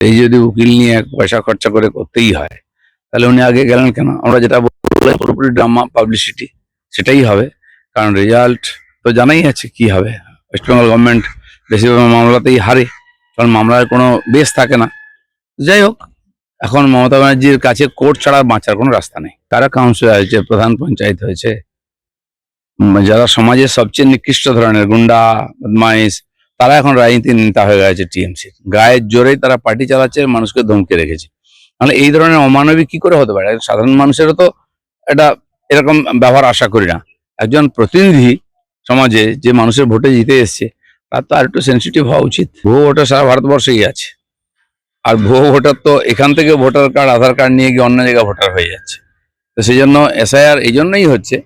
এই যদি উকিল নিয়ে পয়সা খরচা করে করতেই হয়, তাহলে উনি আগে গেলেন কেন? আমরা যেটা বললাম পুরোপুরি ড্রামা, পাবলিসিটি, সেটাই হবে। কারণ রেজাল্ট তো জানাই আছে কি হবে। ওয়েস্ট বেঙ্গল গভর্নমেন্ট বেশিরভাগ মামলাতেই হারে, কারণ মামলার কোনো বেস থাকে না। যাই হোক, এখন মমতা ব্যানার্জির কাছে কোর্ট ছাড়া বাঁচার কোনো রাস্তা নেই। কারা কাউন্সিলর হয়েছে, প্রধান পঞ্চায়েত হয়েছে, যারা সমাজের সবচেয়ে নিকৃষ্ট ধরনের গুন্ডা বদমাইশ, তারা এখন রাজনীতির নেতা হয়ে গেছে টিএমসির। গায়ের জোরেই তারা পার্টি চালাচ্ছে, মানুষকে ধমকে রেখেছে। মানে এই ধরনের অমানবিক কি করে হতে পারে? সাধারণ মানুষেরও তো এটা এরকম ব্যবহার আশা করি না। একজন প্রতিনিধি সমাজে যে মানুষের ভোটে জিতে এসছে, তার তো আর একটু সেন্সিটিভ হওয়া উচিত। ভুয়ো ভোটার সারা ভারতবর্ষেই আছে, আর ভুয়ো ভোটার তো এখান থেকে ভোটার কার্ড, আধার কার্ড নিয়ে গিয়ে অন্য জায়গায় ভোটার হয়ে যাচ্ছে। তো সেই জন্য এসআইআর এই জন্যই হচ্ছে।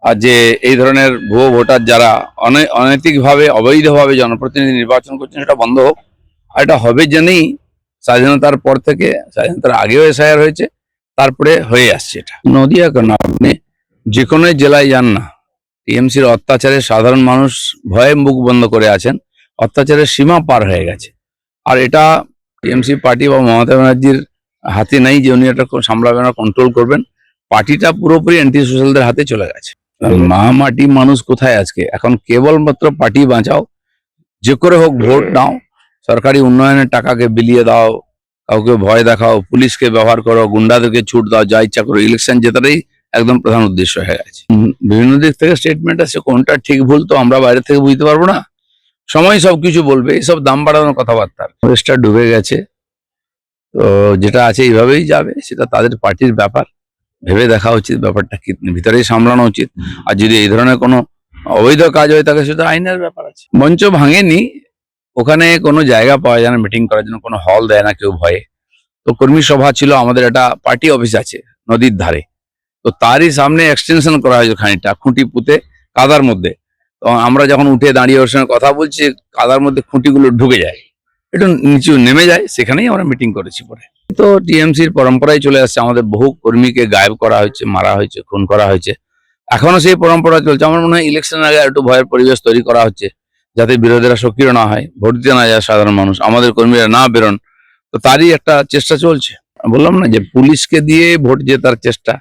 আর যে এই ধরনের ভুয়ো ভোটার যারা অনৈতিকভাবে, অবৈধভাবে জনপ্রতিনিধি নির্বাচন করছেন, সেটা বন্ধ হোক। আর এটা হবে জেনেই স্বাধীনতার পর থেকে, স্বাধীনতার আগেও এসআইআর হয়েছে, তারপরে হয়ে আসছে এটা। নদিয়া কেন, আপনি যে কোনো জেলায় যান না, টিএমসির অত্যাচারে সাধারণ মানুষ ভয়ে মুখ বন্ধ করে আছেন। অত্যাচারের সীমা পার হয়ে গেছে। আর এটা টিএমসি পার্টি বা মমতা ব্যানার্জির হাতে নেই যে উনি এটা সামলাবেন, কন্ট্রোল করবেন। পার্টিটা পুরোপুরি অ্যান্টি সোশ্যালদের হাতে চলে গেছে। মা মাটি মানুষ কোথায় আজকে? এখন কেবলমাত্র পার্টি বাঁচাও, যে করে হোক ভোট নাও, সরকারি উন্নয়নের টাকাকে বিলিয়ে দাও, কাউকে ভয় দেখাও, পুলিশকে ব্যবহার করো, গুন্ডাদেরকে ছুট দাও, যা ইচ্ছা করো। ইলেকশন জেতাটাই একদম প্রধান উদ্দেশ্য হয়ে গেছে। বিভিন্ন দিক থেকে স্টেটমেন্ট আছে, কোনটা ঠিক ভুল তো আমরা বাইরে থেকে বুঝতে পারবো না। সময় সবকিছু বলবে। এইসব দাম বাড়ানোর কথাবার্তা, দেশটা ডুবে গেছে। তো যেটা আছে এইভাবেই যাবে, সেটা তাদের পার্টির ব্যাপার। ভেবে দেখা উচিত ব্যাপারটা কি, ভিতরেই সামলানো উচিত। আর যদি এই ধরনের কোনো অবৈধ কাজ হয়ে থাকে, সেটা আইনের ব্যাপার আছে। মঞ্চ ভাঙেনি, ওখানে কোনো জায়গা পাওয়া যায় না মিটিং করার জন্য, কোনো হল দেয় না কেউ ভয়ে। তো কর্মী সভা ছিল, আমাদের একটা পার্টি অফিস আছে নদীর ধারে, তো তারই সামনে এক্সটেনশন করা হয়েছে খানিকটা, খুঁটি পুঁতে কাদার মধ্যে। তো আমরা যখন উঠে দাঁড়িয়ে ওর সঙ্গে কথা বলছি, কাদার মধ্যে খুঁটিগুলো ঢুকে যায়, একটু নিচু নেমে যায়, সেখানেই আমরা মিটিং করেছি পরে। তো টিএমসির পরম্পরায় চলে আসছে, আমাদের বহু কর্মীকে গায়েব করা হয়েছে, মারা হয়েছে, খুন করা হয়েছে। এখনো সেই পরম্পরা চলছে। আমার মনে হয় ইলেকশনের আগে একটু ভয়ের পরিবেশ তৈরি করা হচ্ছে, যাতে বিরোধীরা সক্রিয় না হয়, ভোট দিতে না যায় সাধারণ মানুষ, আমাদের কর্মীরা না বেরোন। তো তারই একটা চেষ্টা চলছে। বললাম না যে পুলিশকে দিয়ে ভোট জেতার চেষ্টা,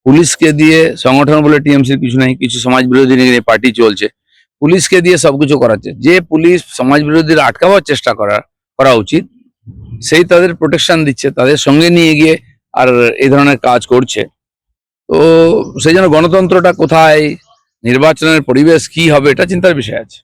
পুলিশকে দিয়ে সংগঠন বলে টিএমসির কিছু নেই, কিছু সমাজ বিরোধী নিয়ে পার্টি চলছে, পুলিশকে দিয়ে সবকিছু করাচ্ছে। যে পুলিশ সমাজ বিরোধীরা আটকাবার চেষ্টা করা উচিত, সেই তাদের প্রোটেকশন দিচ্ছে, তাদের সঙ্গে নিয়ে গিয়ে আর এই ধরনের কাজ করছে। তো সেই জন্য গণতন্ত্রটা কোথায়, নির্বাচনের পরিবেশ কি হবে, এটা চিন্তার বিষয় আছে।